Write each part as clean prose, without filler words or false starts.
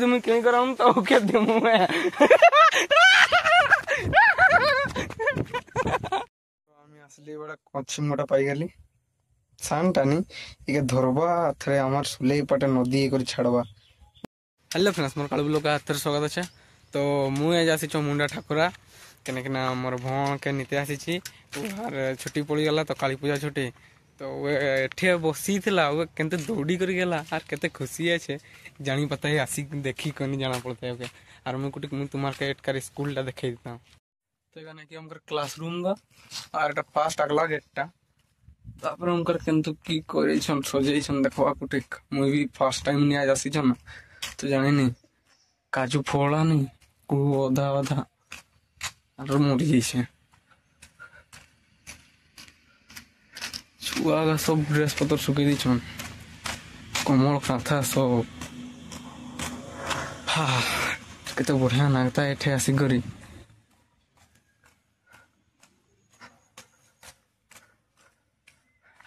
তুমি কেন করাম তো ওকে দেবো আমি আসলে বড় কচ্ছি মোটা পাইগলি সানটানি ইকে ধরবা থরে আমার সুলেই পাটে নদী করে ছাড়বা। হ্যালো ফ্রেন্ডস, মোর কালু ব্লগ আত্মর স্বাগত আছে। তো মু আজ আসিছ মুন্ডা ঠাকুরা কেনকিনা মোর ভণকে নিতে আসিছি। আর ছুটি পড়িগলা তো কালী পূজা ছুটি। তো এঠে বসিଥିଲା কেতে দৌড়ি করে গেলা আর কেতে খুশি আছে জানি পাতা আসি দেখি কনি জানা পড়তে ওকে। আর মুই কুটি মুই তোমাকে এটকার স্কুলটা দেখাই দিতাম। তো এখানে কি আমার ক্লাসরুম গা আর এটা ফার্স্ট আগলা গেটটা। তারপরে উনকার কিন্তু কি করেছন সজাইছন দেখবা কুটি। মুই বি ফার্স্ট টাইম নিয়ে আজ আসিছ না তো জানিনি কাজু ফোড়া নি কু অধা অধা আর মরি যাইছে। ছুয়া সব ড্রেস পত্র শুকিয়ে দিছন, কমল কাঁথা সব। কেতে বঢ়িয়া নাগতা এঠে আসি করি।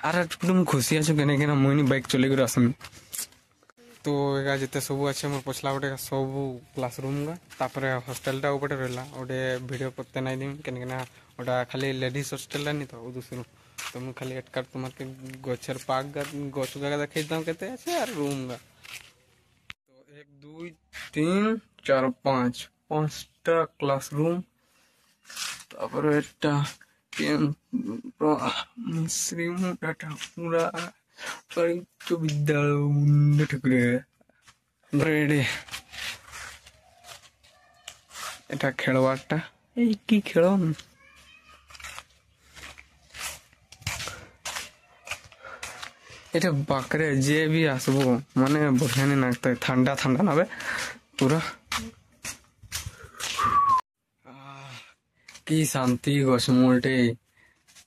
আর একদম খুশি আছো কেন কেন মুই বাইক চলে করে আসমি। তো এগা যেতে সবু আছে মোর পছলা গোটে সবু ক্লাসরুম গা। তারপরে হস্টেলটা উপরে রহিলা ওটে ভিডিও করতে নাই দিম কেনকিনা ওটা খালি লেডিস হস্টেলটা নি তো দুসরু। তো মুই খালি এটকার তোমাকে গছের পাক গা গছ জায়গা দেখাই দাম কেতে আছে আর রুম গা। তো 1 2 3 4 5 5টা ক্লাসরুম। তারপরে একটা শ্রীমুন্ডা ঠাকুরা বিদ্যালয় মুন্ডা ঠাকুরে রেডি। এটা খেলবারটা এই কি খেল এটা বাকরে যে বি আসবো মানে বঢ়িয়া নি নাগতে ঠান্ডা ঠান্ডা নাবে পুরা। কি শান্তি গছ মোটে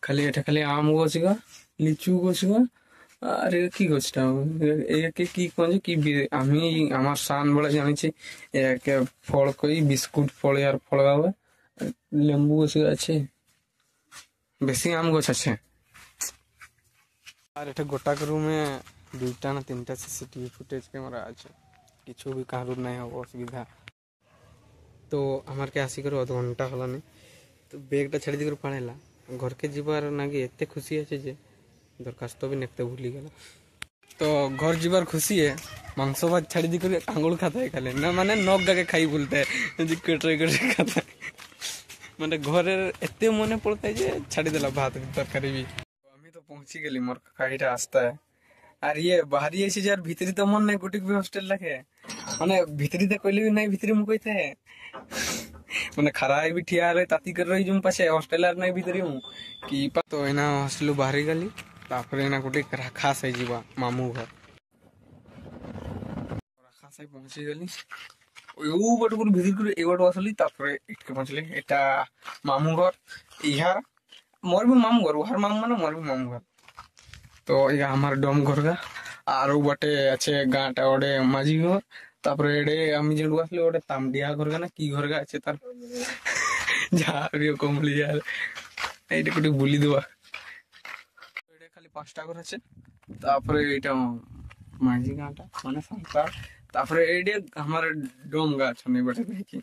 খালি এটা খালি আম গছ গা লিচু গছ গা। আর কি গছটা একে কি কঞ্জ কি আমি আমার সান বলে জানিছি একে ফল কই বিস্কুট ফলে আর ফল গাবে লেম্বু গছ আছে বেশি আম গছ আছে। আর এটা গোটাক রুমে 2টা না 3টা সিসিটিভি ফুটেজ ক্যামেরা আছে, কিছু भी কারুর নাই হব অসুবিধা। তো আমার কে আসি করে 1 ঘন্টা হলানি। তো ব্যাগটা ছাড়ি দিয়ে পড়াইলা ঘরকে যাবার নাকি এতে খুশি আছে যে দরখাস্ত भी নেকতে ভুলি গেল। তো ঘর যাবার খুশি মাংস ভাত ছাড়ি দিয়ে করে আঙুল খাতায় খালে না মানে নখ গাকে খাই বলতে কেটে কেটে খাতায় মানে ঘরের এতে মনে পড়তে যে ছাড়ি দিলা ভাত তরকারি भी। আমি তো পৌঁছি গেলি মোর গাড়িটা আসতে। আর বাহারি এসে যার ভিতরি তো মন নাই গোটিক भी হস্টেল লাগে মানে ভিতরিতে কইলে भी নাই ভিতরি মু কইতে মানে খারাই भी ঠিয়া হলে তাতি করে রই জুম পাশে হস্টেল আর নাই ভিতরি মু কি তো এনা হস্টেল বাহারি গলি। তারপরে এনা গোটে রাখা সাই যাবা মামু ঘর রাখা সাই পৌঁছে গেলি ও বটকুর ভিতর করে এই বট আসলি। তারপরে ইটকে পৌঁছলি এটা মামু ঘর ইহা মোর भी মামু ঘর ওহার মামু মানে মোর भी মামু ঘর। তো ইহা আমার ডম ঘর গা আর ও বটে আছে গাঁটা ওডে মাঝি ঘর। তারপরে এডে আমি যেটু আসলে ওটা তামডিয়া ঘর গা না কি ঘর গা আছে তার যা কমলি যার এইটা কোটি বুলি দেওয়া। এটা খালি 5টা ঘর আছে। তারপরে এটা মাঝি গাঁটা মানে সংসার। তারপরে এইডে আমার ডোম গাছ নেই বটে দেখি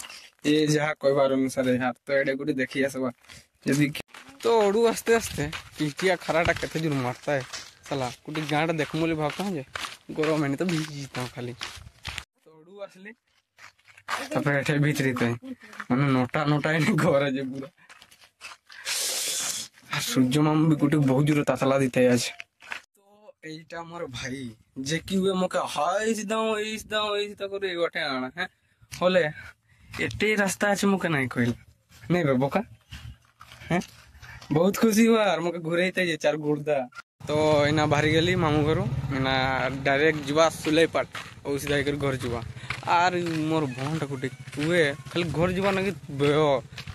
এ যাহা কইবার অনুসারে হার তো এটা কোটি দেখি আসবা যদি। তো ওড়ু আস্তে আস্তে পিটিয়া খারাটা কেতে জোর মারता है साला कुटी गाँटा देख बोली भावता हूँ जे गरम है नहीं तो भीजता हूँ खाली। तो ओड़ू असली তারপরে এটা ভিতরিতে মানে নোটা নোটা এনে ঘর আছে পুরো। আর সূর্য মামু বিকুটি বহু জোরে তাতলা দিতে আছে। তো এইটা আমার ভাই যে কি হুয়ে মোকে হাইস দাও এই করে ওঠে আনা হ্যাঁ হলে এটাই রাস্তা আছে মোকে নাই কইল নেই বে বোকা হ্যাঁ বহুত খুশি হুয়া আর মোকে ঘুরাইতে যে 4 গুড়দা। তো এনা বাহারি গেলি মামু ঘর এনা ডাইরেক্ট যা সুলাই পাট ও সিধা করে ঘর যা। আর মোর ভনটা গুটি তুয়ে খালি ঘর যা নাকি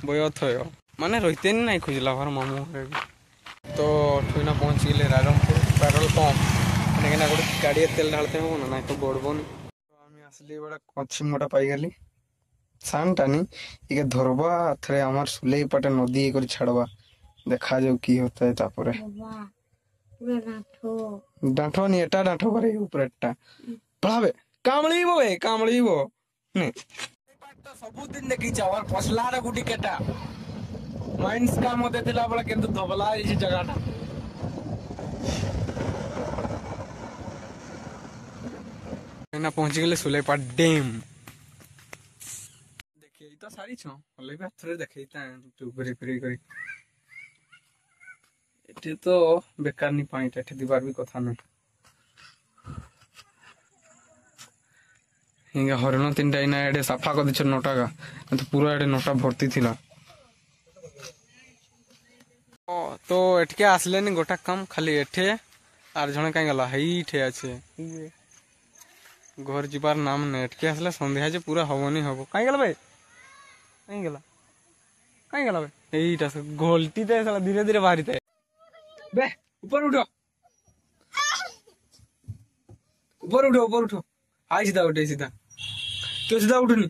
বয় থয় মানে রইতে নাই খুঁজলা ঘর মামু ঘরে। তো ঠুইনা পৌঁছি গেলে রায়রমপুর পেট্রোল পাম্প এখানে গোটে গাড়ি তেল ঢালতে হবো না নাই তো গড়বনি। তো আমি আসলি বড় কচ্ছি মোটা পাই গেলি সানটানি ইকে ধরবা থরে আমার সুলেই পাটে নদী করে ছাড়বা দেখা যাও কি হতে। তারপরে ডাঁঠো নি এটা ডাঁঠো পারে উপরেরটা পড়াবে কামড়িব কামড়িব নে পাটটা ସବୁଦିନ ଦେଖିଛ ଆମର ପସଲାର ଗୁଟି କେଟା ମାଇନ୍ସ କାମ ଦେଇଥିଲା ବେଳେ କିନ୍ତୁ ଧବଲା ହେଇଛି ଜାଗାଟା ଏଇନା ପହଞ୍ଚିଗଲେ ସୁଲେପାଟ ଡ୍ୟାମ୍ ଦେଖେଇ ତ ସାରିଛ ହେଲେ ବି ହାତରେ ଦେଖେଇତା କରି ଏଠି ତ ବେକାରନି ପାଣିଟା ଏଠି ଦିବାର ବି କଥା ନୁହେଁ हिंगा हरिण तीन टा इना एडे सफा कर दिछ नोटा का तो पूरा एडे नोटा भर्ती थिला तो एटके आसलेनी गोटा काम खाली एठे आर जणे काई गला हेइठे आछे घर जिबार नाम ने एटके आसले संध्या जे पूरा हवनी हबो काई गला बे एइटा से गोलती दे साला धीरे धीरे बाहरीते बे ऊपर उठो आई सीधा उठे सीधा तो सीधा उठनी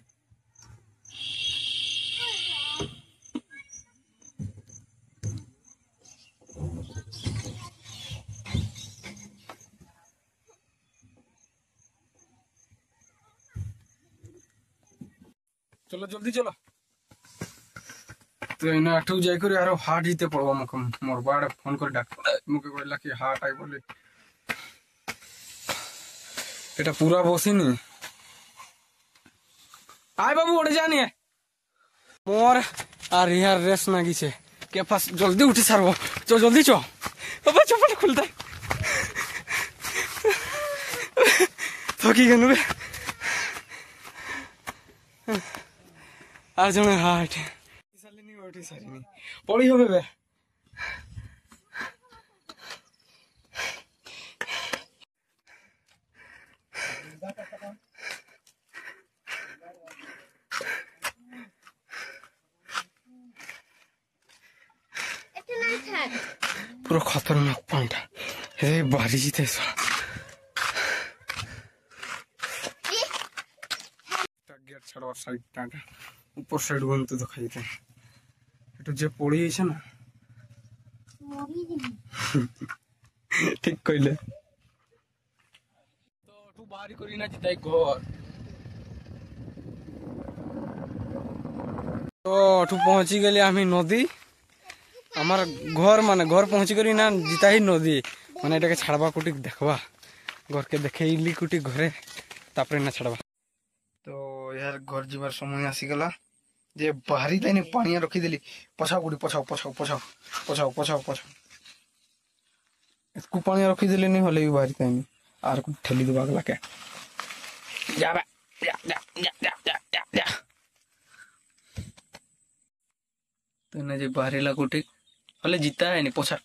चलो जल्दी चलो तो इना आठू जाई कर यार हार्ट जीते पड़वा मक मोर बाड़ फोन कर डाक मुके कहला कि हार्ट आई बोले एटा पूरा बसिनी आय बाबू उठ जानी है मोर आर यार रेस नागी छे के पास जल्दी उठी सारबो चल जल्दी चो बाबा चप्पल खुलता थकी गनु बे आज जने हार्ट सालिनी उठी सारिनी पड़ी होबे बे पूरा खतरनाक पॉइंट है बारी जीते गेट छड़वा साइड टाटा ऊपर साइड बन तो दिखाई दे एटो जे पड़ी है ना ठीक कहले तो तू बाहरी करी ना जिताई घर तो तू पहुंची गली आमी नदी हमार घर माने घर पहुंची करी ना जिता ही नदी माने एटा के छाड़बा कुटी देखबा घर के देखैली कुटी घरे तापरे ना छाड़बा तो यार घर जीवार समय आसी गला जे बाहरी ताइने पानी रखी देली पछाव गुडी पछाव इसको पानी रखी देली नहीं होले बाहरी ताइने आर को ठेली दबा गला के जा तो ना जे बाहरी ला कुटी हले जीता है नहीं पोछा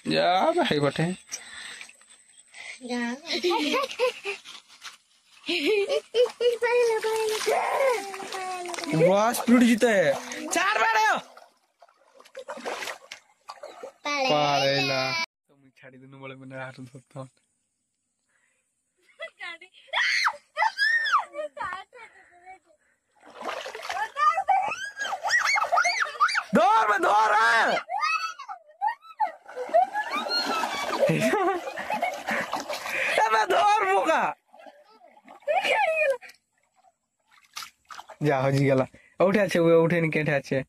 जा भाई बटे वाह स्पीड जीता है 4 बार पालेला तो मैं छाड़ी देने वाले मैंने हाथ धोता हूँ दौड़ दौड़ मुका जा हजी गला उठे अच्छे उठे नहीं केठे अच्छे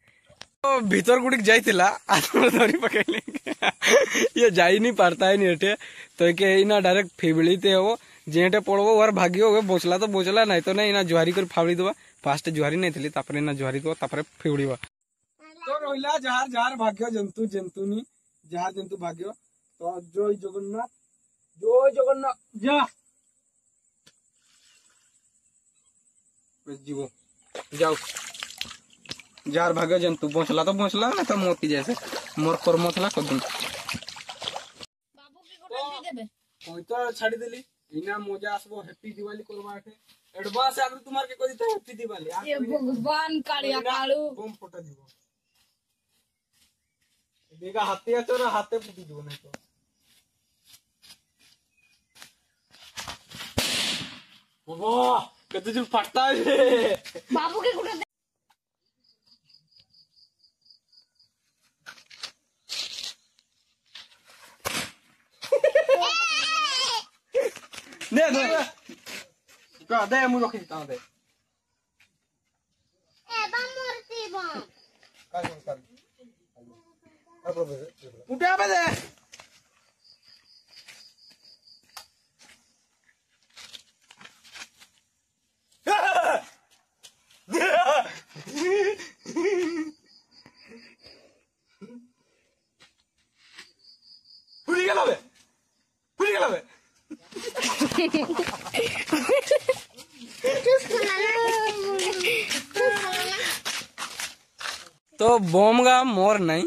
तो भीतर गुड़ी जाइतिला आत्म धरी पकैले ये जाई नहीं पारता है नहीं एटे तो के इना डायरेक्ट फेबलिते हो जेटे पड़बो और भाग्य हो बोचला तो बोचला नहीं तो नहीं ना जुहारी कर फावड़ी दबा फास्ट जुहारी नहीं थली तापरे ना जुहारी दबा तापरे फेवड़ीबा तो रोहिला जार भाग्य जंतु जंतुनी जार जंतु भाग्य तो जय जगन्नाथ जा जीवो जाओ जार भाग्य जंतु पहुंचला तो पहुंचला ना तो मोती जैसे मोर कर्म थला कदम बाबू की गोटा दे देबे कोई तो छाड़ी देली इना मजा आसबो हैप्पी दिवाली करबा के एडवांस आगु तुम्हार के कहि त हैप्पी दिवाली ये भगवान कालिया कालू बम फटा दिबो देखा हाथी आछो ना हाथे फुटी दिबो नहीं तो बाबा कते जो फटता है बाबू के गोटा दे দে মুই রখি দিতা দে উঠে আবে দে পুরি গেল तो बम गा मोर नहीं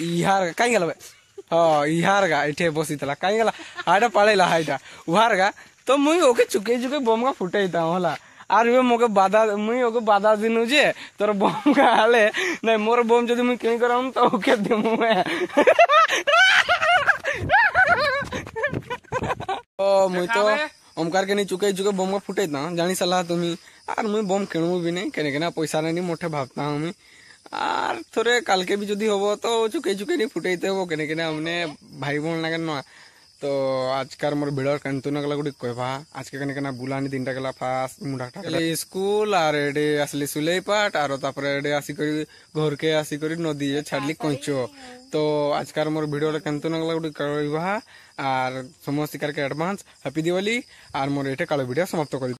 इहार कहीं गला हाँ इहार गा इठे बसी तला कहीं गला आटा पड़ेला हाइटा उहार गा तो मुई ओके चुके चुके बम गा फुटेता होला आर वे मोके बाधा मुई ओके बाधा दिनु जे तोर बम गा आले नहीं मोर बम जदी मुई कहीं कराम तो ओके देमु ओ मुई तो ओमकार के नहीं चुके चुके बम गा फुटेता जानी सलाह तुम्ही आर मुई बम किणमु भी नहीं केने केना पैसा नहीं मोठे भावता हूं मैं আর থরে কালকে বি যদি হবো তো চুকে চুকে নি ফুটাইতে হবো কেনে কেনে আমনে ভাই বোন লাগে না তো আজকার মোর ভিড়র কান্তু না গলা গুড়ি কইবা আজকে কেনে কেনা বুলানি দিনটা গলা ফার্স্ট মুডাটা গলা স্কুল আর এডে আসলি সুলেই পাট আর তারপরে এডে আসি করি ঘরকে আসি করি নদী ছাড়লি কঞ্চো তো আজকার মোর ভিড়র কান্তু না গলা গুড়ি কইবা আর সমস্ত কারকে অ্যাডভান্স হ্যাপি দিওয়ালি আর মোর এটা কালো ভিডিও সমাপ্ত করি।